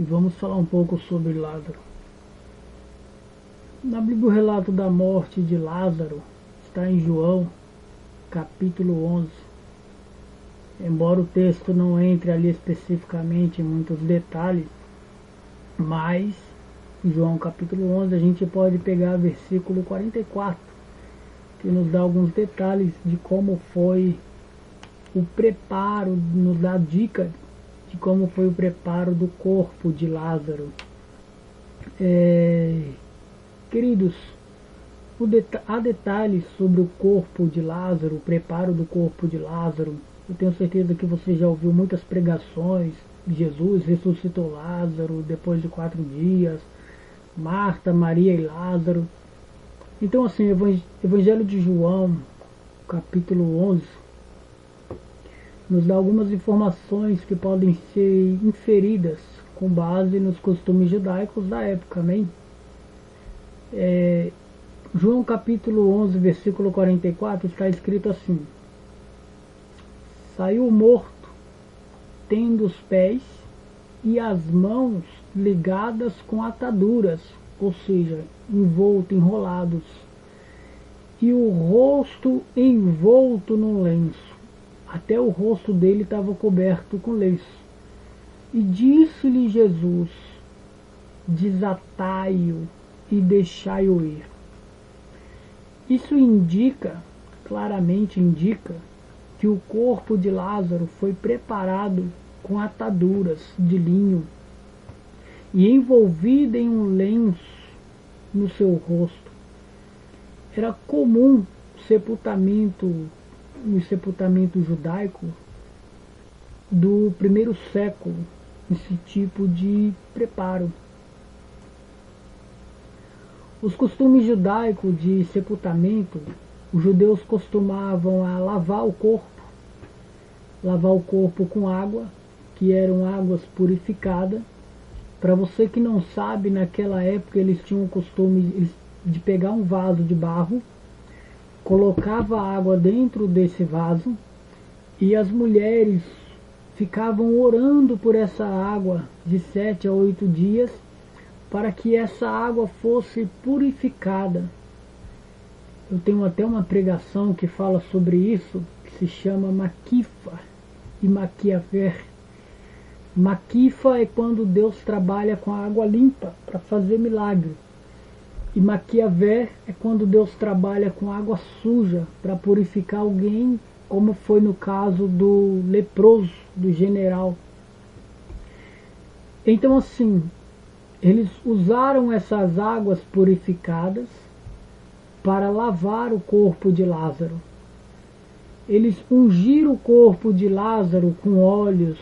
e vamos falar um pouco sobre Lázaro. Na Bíblia, o relato da morte de Lázaro está em João, capítulo 11. Embora o texto não entre ali especificamente em muitos detalhes, mas em João capítulo 11 a gente pode pegar versículo 44, que nos dá alguns detalhes de como foi o preparo, nos dá dica de como foi o preparo do corpo de Lázaro. Queridos, há detalhes sobre o corpo de Lázaro, o preparo do corpo de Lázaro. Eu tenho certeza que você já ouviu muitas pregações. Jesus ressuscitou Lázaro depois de 4 dias, Marta, Maria e Lázaro. Então assim, Evangelho de João, capítulo 11, nos dá algumas informações que podem ser inferidas com base nos costumes judaicos da época, amém? João capítulo 11, versículo 44, está escrito assim: saiu morto, tendo os pés e as mãos ligadas com ataduras, ou seja, enrolados, e o rosto envolto num lenço. Até o rosto dele estava coberto com lenço. E disse-lhe Jesus: desatai-o e deixai-o ir. Isso claramente indica, que o corpo de Lázaro foi preparado com ataduras de linho e envolvido em um lenço no seu rosto. Era comum no sepultamento judaico do primeiro século esse tipo de preparo. Os costumes judaicos de sepultamento, os judeus costumavam lavar o corpo com água, que eram águas purificadas. Para você que não sabe, naquela época eles tinham o costume de pegar um vaso de barro, colocava água dentro desse vaso e as mulheres ficavam orando por essa água de 7 a 8 dias para que essa água fosse purificada. Eu tenho até uma pregação que fala sobre isso, que se chama Maquifa e Maquiaver. Maquifa é quando Deus trabalha com a água limpa para fazer milagre. E Maquiaver é quando Deus trabalha com água suja para purificar alguém, como foi no caso do leproso, do general. Então assim, eles usaram essas águas purificadas para lavar o corpo de Lázaro. Eles ungiram o corpo de Lázaro com óleos,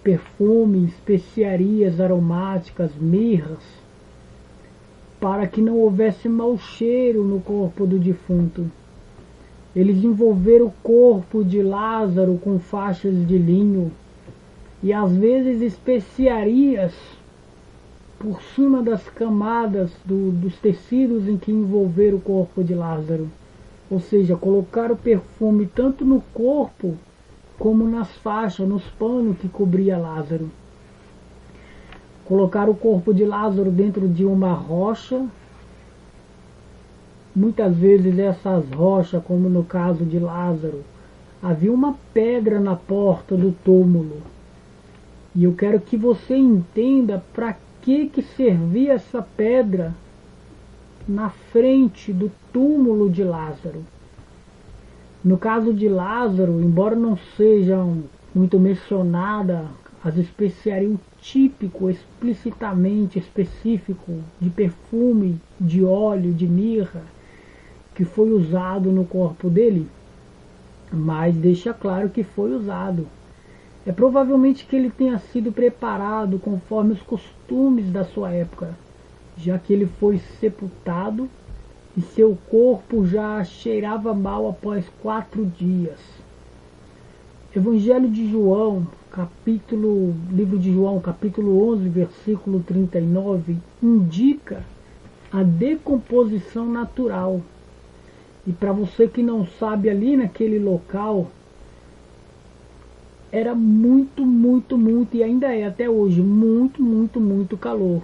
perfumes, especiarias aromáticas, mirras, para que não houvesse mau cheiro no corpo do defunto. Eles envolveram o corpo de Lázaro com faixas de linho e às vezes especiarias por cima das camadas dos tecidos em que envolveram o corpo de Lázaro. Ou seja, colocaram perfume tanto no corpo como nas faixas, nos panos que cobria Lázaro. Colocaram o corpo de Lázaro dentro de uma rocha. Muitas vezes essas rochas, como no caso de Lázaro, havia uma pedra na porta do túmulo. E eu quero que você entenda para que servia essa pedra na frente do túmulo de Lázaro. No caso de Lázaro, embora não sejam muito mencionadas as especiarias, o típico, explicitamente específico de perfume, de óleo, de mirra, que foi usado no corpo dele, mas deixa claro que foi usado. É provavelmente que ele tenha sido preparado conforme os costumes da sua época, já que ele foi sepultado e seu corpo já cheirava mal após 4 dias. Evangelho de João, livro de João, capítulo 11, versículo 39, indica a decomposição natural. E para você que não sabe, ali naquele local era muito, e ainda é até hoje, muito muito calor.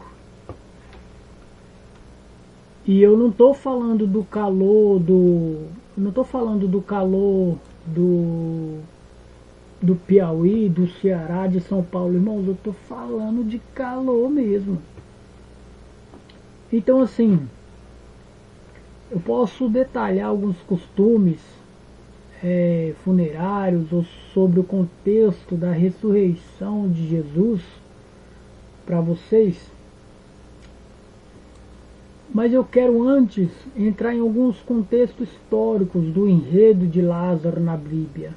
E eu não estou falando do calor do Piauí, do Ceará, de São Paulo, irmãos, eu estou falando de calor mesmo. Então, assim, eu posso detalhar alguns costumes funerários ou sobre o contexto da ressurreição de Jesus para vocês, mas eu quero antes entrar em alguns contextos históricos do enredo de Lázaro na Bíblia.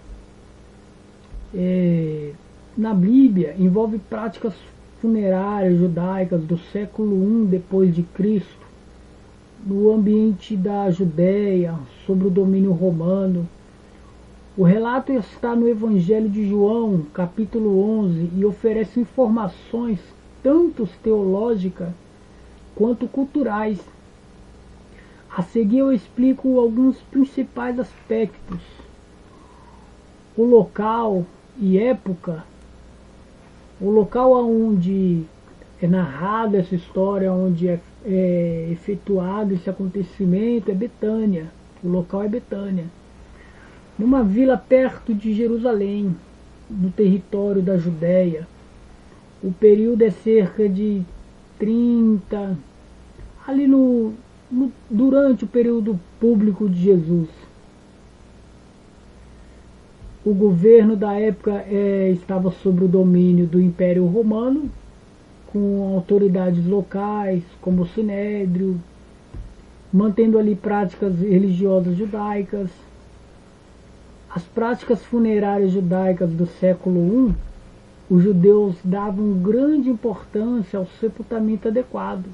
Na Bíblia envolve práticas funerárias judaicas do século I depois de Cristo, no ambiente da Judéia, sob o domínio romano. O relato está no Evangelho de João, capítulo 11, e oferece informações tanto teológicas quanto culturais. A seguir eu explico alguns principais aspectos. O local e época. O local onde é narrada essa história, onde é efetuado esse acontecimento, é Betânia. O local é Betânia, numa vila perto de Jerusalém, no território da Judéia. O período é cerca de 30, ali durante o período público de Jesus. O governo da época estava sob o domínio do Império Romano, com autoridades locais, como o Sinédrio, mantendo ali práticas religiosas judaicas. As práticas funerárias judaicas do século I, os judeus davam grande importância ao sepultamento adequado.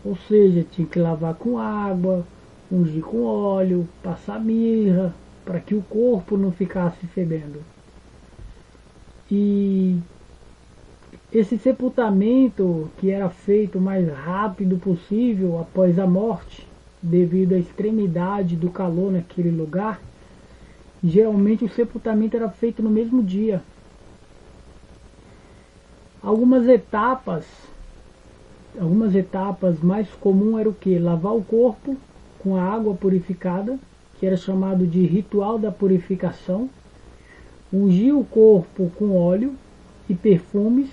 Ou seja, tinha que lavar com água, ungir com óleo, passar mirra, para que o corpo não ficasse fedendo. E esse sepultamento, que era feito o mais rápido possível após a morte, devido à extremidade do calor naquele lugar, geralmente o sepultamento era feito no mesmo dia. Algumas etapas mais comuns eram o que? Lavar o corpo com a água purificada, que era chamado de ritual da purificação, ungir o corpo com óleo e perfumes,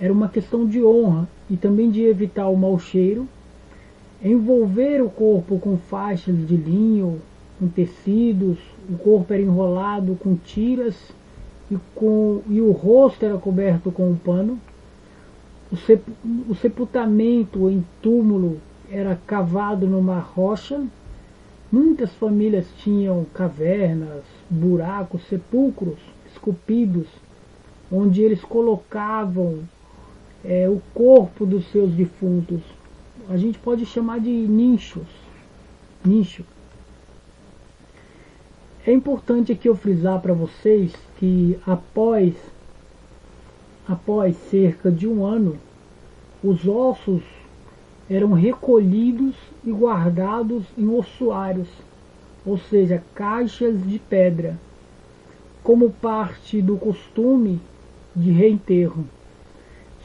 era uma questão de honra e também de evitar o mau cheiro, envolver o corpo com faixas de linho, com tecidos, o corpo era enrolado com tiras e o rosto era coberto com um pano. O sepultamento em túmulo era cavado numa rocha. Muitas famílias tinham cavernas, buracos, sepulcros esculpidos, onde eles colocavam o corpo dos seus defuntos. A gente pode chamar de nicho. É importante aqui eu frisar para vocês que após cerca de um ano, os ossos eram recolhidos e guardados em ossuários, ou seja, caixas de pedra, como parte do costume de reenterro.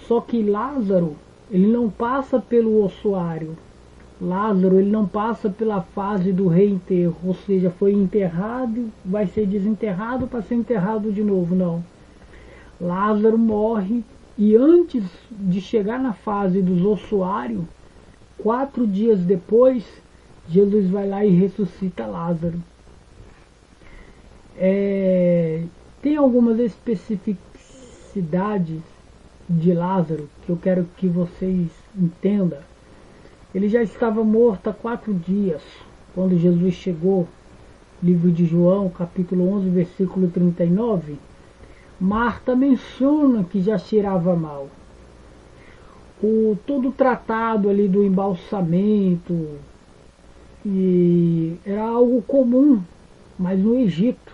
Só que Lázaro, ele não passa pelo ossuário. Lázaro, ele não passa pela fase do reenterro, ou seja, foi enterrado, vai ser desenterrado para ser enterrado de novo, não. Lázaro morre e antes de chegar na fase dos ossuários, 4 dias depois, Jesus vai lá e ressuscita Lázaro. Tem algumas especificidades de Lázaro que eu quero que vocês entendam. Ele já estava morto há 4 dias, quando Jesus chegou. Livro de João, capítulo 11, versículo 39. Marta menciona que já cheirava mal. Todo o tratado ali do embalsamento era algo comum, mas no Egito.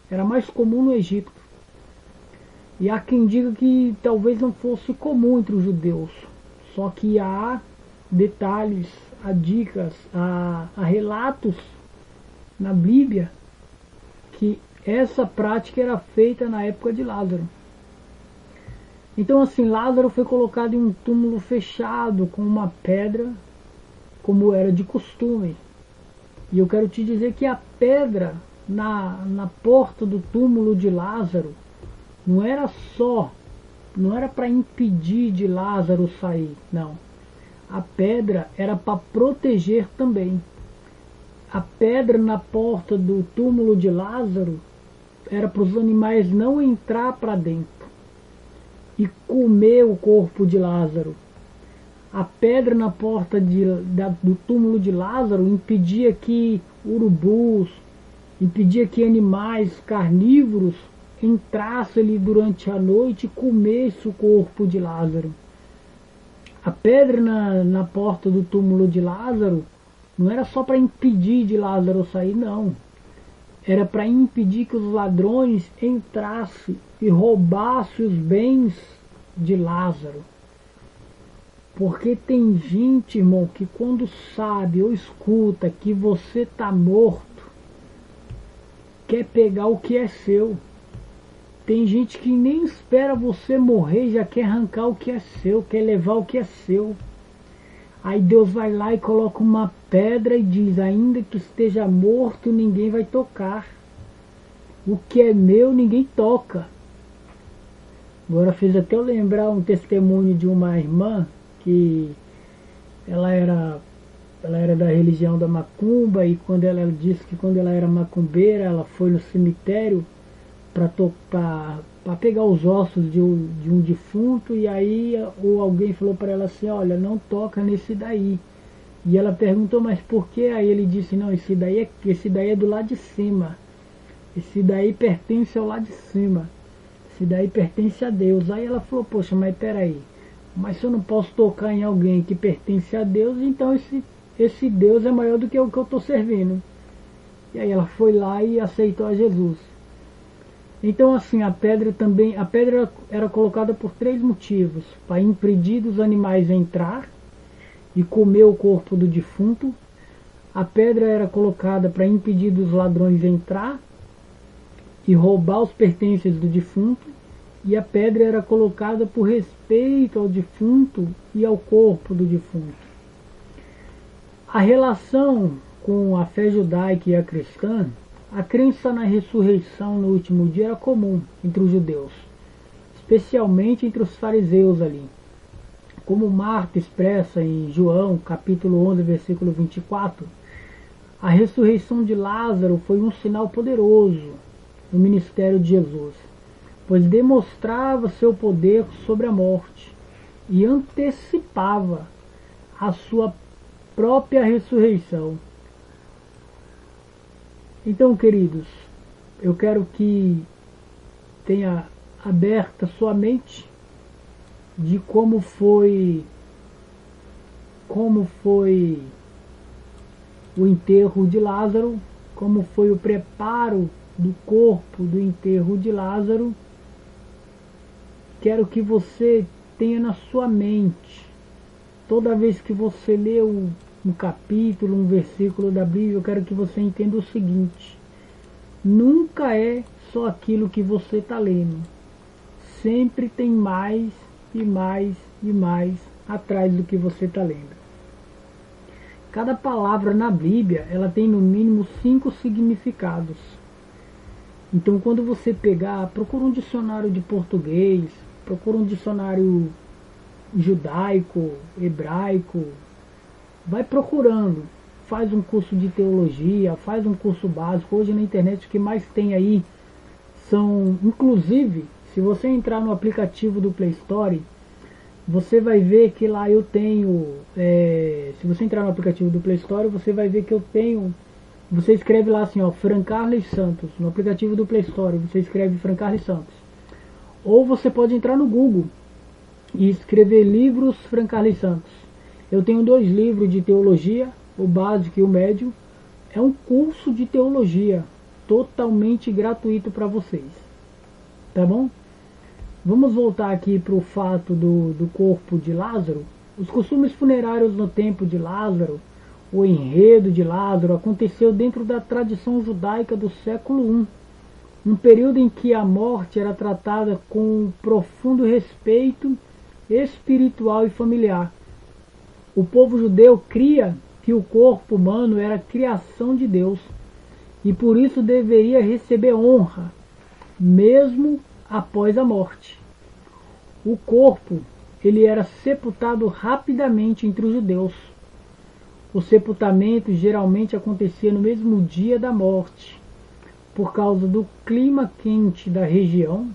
Era mais comum no Egito. E há quem diga que talvez não fosse comum entre os judeus. Só que há detalhes, há dicas, há relatos na Bíblia que essa prática era feita na época de Lázaro. Então assim, Lázaro foi colocado em um túmulo fechado com uma pedra, como era de costume. E eu quero te dizer que a pedra na porta do túmulo de Lázaro não era só, não era para impedir de Lázaro sair, não. A pedra era para proteger também. A pedra na porta do túmulo de Lázaro era para os animais não entrar para dentro e comer o corpo de Lázaro. A pedra na porta do túmulo de Lázaro impedia que urubus, impedia que animais carnívoros entrassem ali durante a noite e comessem o corpo de Lázaro. A pedra na porta do túmulo de Lázaro não era só para impedir de Lázaro sair, não. Era para impedir que os ladrões entrassem e roubassem os bens de Lázaro. Porque tem gente, irmão, que quando sabe ou escuta que você está morto, quer pegar o que é seu. Tem gente que nem espera você morrer, já quer arrancar o que é seu, quer levar o que é seu. Aí Deus vai lá e coloca uma pedra e diz, ainda que esteja morto, ninguém vai tocar. O que é meu, ninguém toca. Agora fez até eu lembrar um testemunho de uma irmã que ela era da religião da macumba, e quando ela disse que quando ela era macumbeira, ela foi no cemitério para pegar os ossos de um defunto, e aí ou alguém falou para ela assim, olha, não toca nesse daí. E ela perguntou, mas por quê? Aí ele disse, não, esse daí é do lado de cima. Esse daí pertence ao lado de cima. Esse daí pertence a Deus. Aí ela falou, poxa, mas peraí, mas se eu não posso tocar em alguém que pertence a Deus, então esse Deus é maior do que o que eu estou servindo. E aí ela foi lá e aceitou a Jesus. Então assim, a pedra era colocada por 3 motivos: para impedir dos animais entrar e comer o corpo do defunto. A pedra era colocada para impedir dos ladrões entrar e roubar os pertences do defunto. E a pedra era colocada por respeito ao defunto e ao corpo do defunto. A relação com a fé judaica e a cristã, a crença na ressurreição no último dia era comum entre os judeus, especialmente entre os fariseus ali. Como Marta expressa em João, capítulo 11, versículo 24, a ressurreição de Lázaro foi um sinal poderoso no ministério de Jesus, pois demonstrava seu poder sobre a morte e antecipava a sua própria ressurreição. Então, queridos, eu quero que tenha aberta sua mente de como foi o enterro de Lázaro, como foi o preparo do corpo do enterro de Lázaro. Quero que você tenha na sua mente, toda vez que você lê um capítulo, um versículo da Bíblia, eu quero que você entenda o seguinte: nunca é só aquilo que você está lendo. Sempre tem mais e mais e mais atrás do que você está lendo. Cada palavra na Bíblia, ela tem no mínimo 5 significados. Então, quando você pegar, procura um dicionário de português, procura um dicionário judaico, hebraico, vai procurando, faz um curso de teologia, faz um curso básico. Hoje na internet o que mais tem aí são, inclusive, se você entrar no aplicativo do Play Store, você vai ver que lá eu tenho, se você entrar no aplicativo do Play Store, você vai ver que eu tenho, você escreve lá assim, ó, Francarles Santos, no aplicativo do Play Store, você escreve Francarles Santos. Ou você pode entrar no Google e escrever livros Francarles Santos. Eu tenho 2 livros de teologia, o básico e o médio. É um curso de teologia totalmente gratuito para vocês. Tá bom? Vamos voltar aqui para o fato do corpo de Lázaro. Os costumes funerários no tempo de Lázaro, o enredo de Lázaro, aconteceu dentro da tradição judaica do século I, um período em que a morte era tratada com profundo respeito espiritual e familiar. O povo judeu cria que o corpo humano era criação de Deus e por isso deveria receber honra, mesmo após a morte. O corpo, ele era sepultado rapidamente entre os judeus. O sepultamento geralmente acontecia no mesmo dia da morte, por causa do clima quente da região,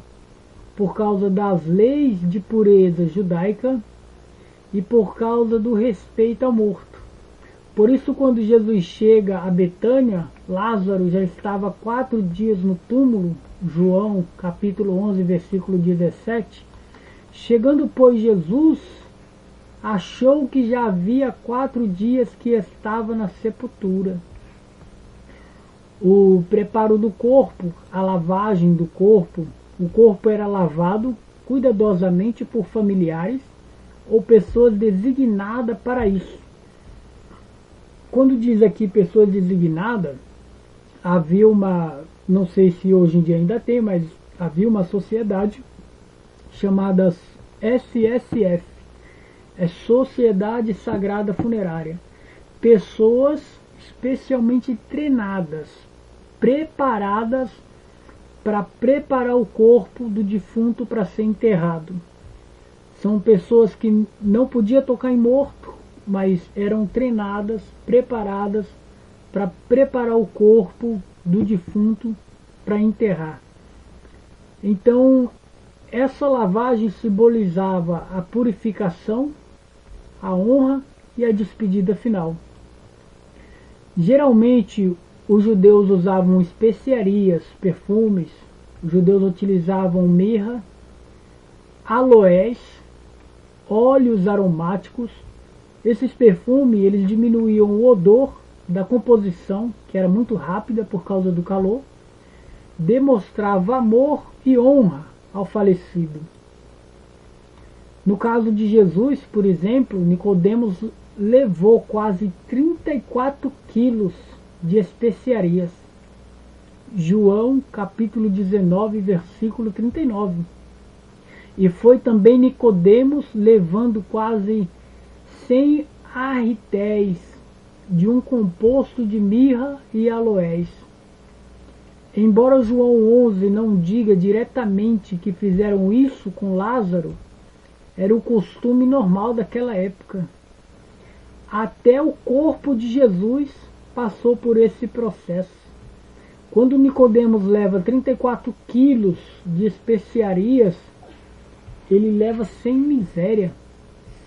por causa das leis de pureza judaica e por causa do respeito ao morto. Por isso, quando Jesus chega a Betânia, Lázaro já estava 4 dias no túmulo, João capítulo 11, versículo 17. Chegando, pois, Jesus, achou que já havia 4 dias que estava na sepultura. O preparo do corpo, a lavagem do corpo, o corpo era lavado cuidadosamente por familiares ou pessoas designadas para isso. Quando diz aqui pessoas designadas, havia uma, não sei se hoje em dia ainda tem, mas havia uma sociedade chamada SSF, é Sociedade Sagrada Funerária. Pessoas especialmente treinadas, preparadas para preparar o corpo do defunto para ser enterrado. São pessoas que não podiam tocar em morto, mas eram treinadas, preparadas para preparar o corpo do defunto para enterrar. Então, essa lavagem simbolizava a purificação, a honra e a despedida final. Geralmente, os judeus usavam especiarias, perfumes, os judeus utilizavam mirra, aloés, óleos aromáticos. Esses perfumes, eles diminuíam o odor da composição, que era muito rápida por causa do calor, demonstrava amor e honra ao falecido. No caso de Jesus, por exemplo, Nicodemos levou quase 34 quilos de especiarias. João capítulo 19, versículo 39. E foi também Nicodemos levando quase 100 arritéis de um composto de mirra e aloés. Embora João 11 não diga diretamente que fizeram isso com Lázaro, era o costume normal daquela época. Até o corpo de Jesus passou por esse processo. Quando Nicodemos leva 34 quilos de especiarias, ele leva sem miséria,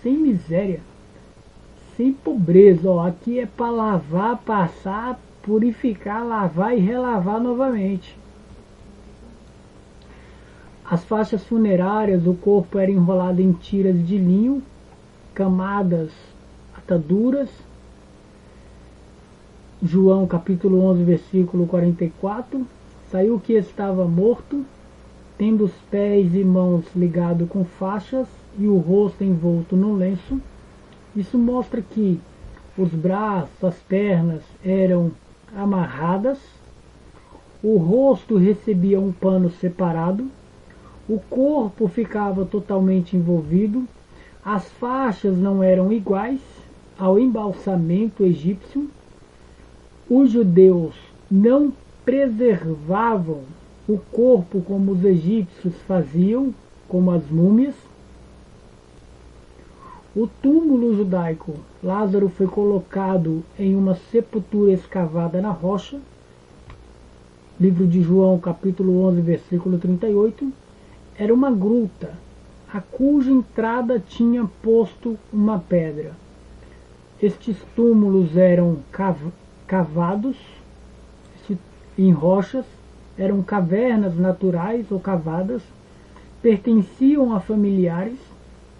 sem pobreza. Ó, aqui é para lavar, passar, purificar, lavar e relavar novamente. As faixas funerárias, o corpo era enrolado em tiras de linho, camadas, ataduras. João capítulo 11, versículo 44. Saiu o que estava morto, tendo os pés e mãos ligados com faixas e o rosto envolto no lenço. Isso mostra que os braços, as pernas eram amarradas, o rosto recebia um pano separado, o corpo ficava totalmente envolvido, as faixas não eram iguais ao embalsamento egípcio. Os judeus não preservavam o corpo como os egípcios faziam, como as múmias. O túmulo judaico, Lázaro foi colocado em uma sepultura escavada na rocha. Livro de João, capítulo 11, versículo 38. Era uma gruta, a cuja entrada tinha posto uma pedra. Estes túmulos eram cavados em rochas, eram cavernas naturais ou cavadas, pertenciam a familiares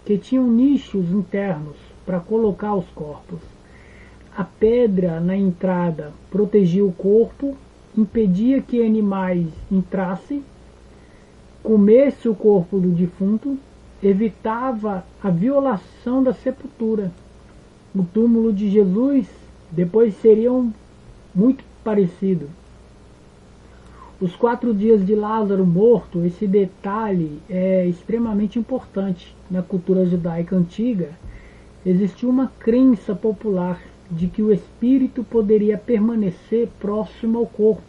que tinham nichos internos para colocar os corpos. A pedra na entrada protegia o corpo, impedia que animais entrassem, comesse o corpo do defunto, evitava a violação da sepultura. O túmulo de Jesus depois seria muito parecido. Os 4 dias de Lázaro morto, esse detalhe é extremamente importante. Na cultura judaica antiga, existia uma crença popular de que o espírito poderia permanecer próximo ao corpo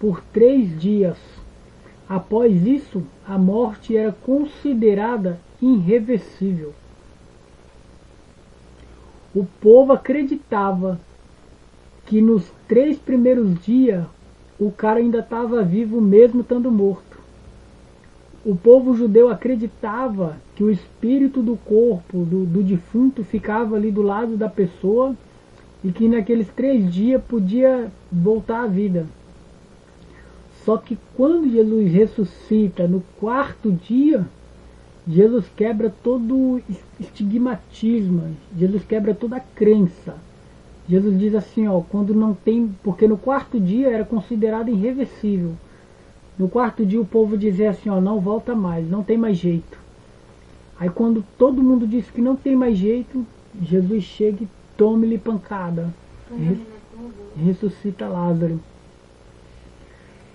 por 3 dias. Após isso, a morte era considerada irreversível. O povo acreditava que nos 3 primeiros dias o cara ainda estava vivo mesmo estando morto. O povo judeu acreditava que o espírito do corpo do defunto ficava ali do lado da pessoa e que naqueles 3 dias podia voltar à vida. Só que quando Jesus ressuscita no 4º dia, Jesus quebra todo o estigmatismo, Jesus quebra toda a crença. Jesus diz assim, ó, quando não tem, porque no 4º dia era considerado irreversível. No 4º dia o povo dizia assim, ó, não volta mais, não tem mais jeito. Aí quando todo mundo diz que não tem mais jeito, Jesus chega e toma-lhe pancada. Ressuscita Lázaro.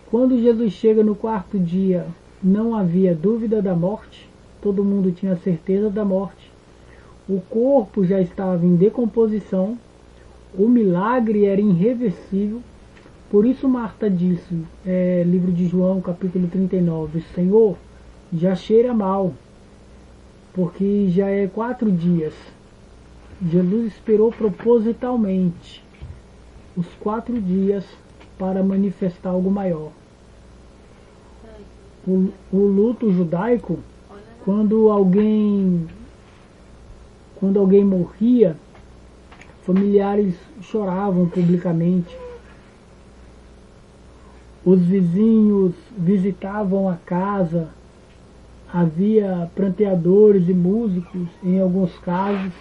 Quando Jesus chega no 4º dia, não havia dúvida da morte, todo mundo tinha certeza da morte. O corpo já estava em decomposição, o milagre era irreversível. Por isso Marta disse, livro de João, capítulo 39, Senhor, já cheira mal, porque já é 4 dias. Jesus esperou propositalmente os 4 dias para manifestar algo maior. O luto judaico, quando alguém morria, familiares choravam publicamente. Os vizinhos visitavam a casa, havia pranteadores e músicos em alguns casos.